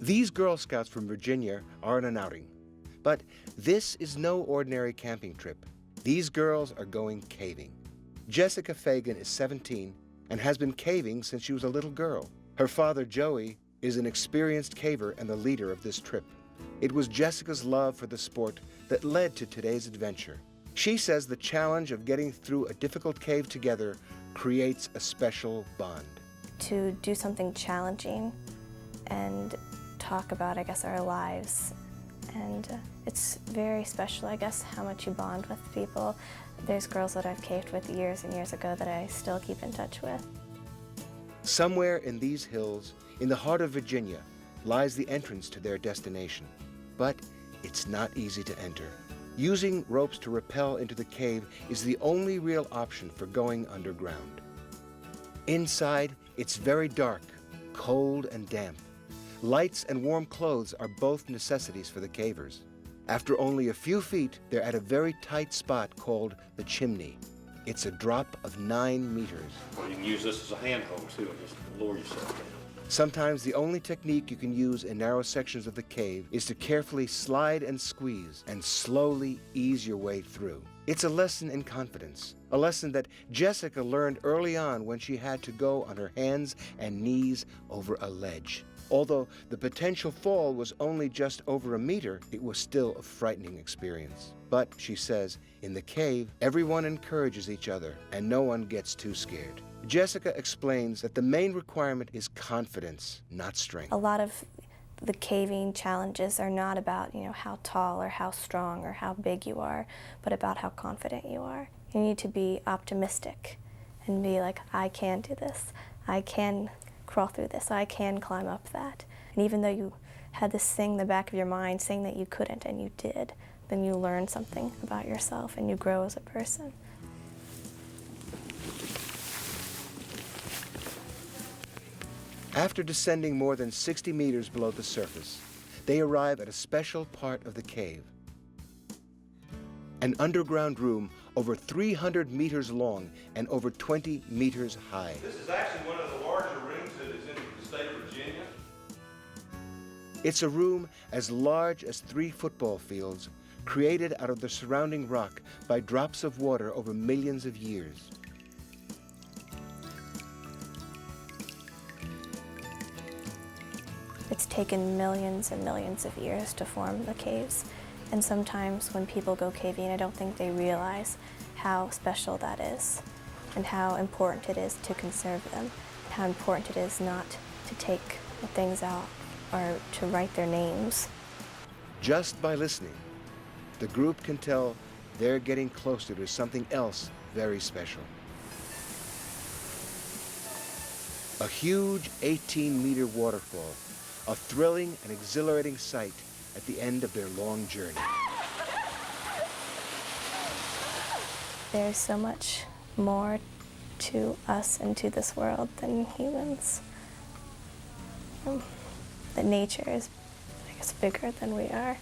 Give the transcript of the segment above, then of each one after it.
These Girl Scouts from Virginia are on an outing. But this is no ordinary camping trip. These girls are going caving. Jessica Fagan is 17 and has been caving since she was a little girl. Her father, Joey, is an experienced caver and the leader of this trip. It was Jessica's love for the sport that led to today's adventure. She says the challenge of getting through a difficult cave together creates a special bond. To do something challenging and talk about, I guess, our lives. And it's very special, I guess, how much you bond with people. There's girls that I've caved with years and years ago that I still keep in touch with. Somewhere in these hills, in the heart of Virginia, lies the entrance to their destination. But it's not easy to enter. Using ropes to rappel into the cave is the only real option for going underground. Inside, it's very dark, cold and damp. Lights and warm clothes are both necessities for the cavers. After only a few feet, they're at a very tight spot called the chimney. It's a drop of 9 meters. You can use this as a handhold too and just lower yourself down. Sometimes the only technique you can use in narrow sections of the cave is to carefully slide and squeeze and slowly ease your way through. It's a lesson in confidence, a lesson that Jessica learned early on when she had to go on her hands and knees over a ledge. Although the potential fall was only just over a meter, it was still a frightening experience. But, she says, in the cave, everyone encourages each other and no one gets too scared. Jessica explains that the main requirement is confidence, not strength. A lot of the caving challenges are not about, how tall or how strong or how big you are, but about how confident you are. You need to be optimistic and be like, I can do this. I can crawl through this. I can climb up that. And even though you had this thing in the back of your mind saying that you couldn't and you did, then you learn something about yourself and you grow as a person. After descending more than 60 meters below the surface, they arrive at a special part of the cave. An underground room over 300 meters long and over 20 meters high. This is actually one of the larger rooms that is in the state of Virginia. It's a room as large as 3 football fields, created out of the surrounding rock by drops of water over millions of years. It's taken millions and millions of years to form the caves. And sometimes when people go caving, I don't think they realize how special that is and how important it is to conserve them, and how important it is not to take the things out or to write their names. Just by listening, the group can tell they're getting closer to something else very special. A huge 18-meter waterfall, a thrilling and exhilarating sight at the end of their long journey. There's so much more to us and to this world than humans. That nature is, I guess, bigger than we are,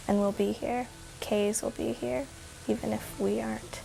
and we'll be here. Caves will be here, even if we aren't.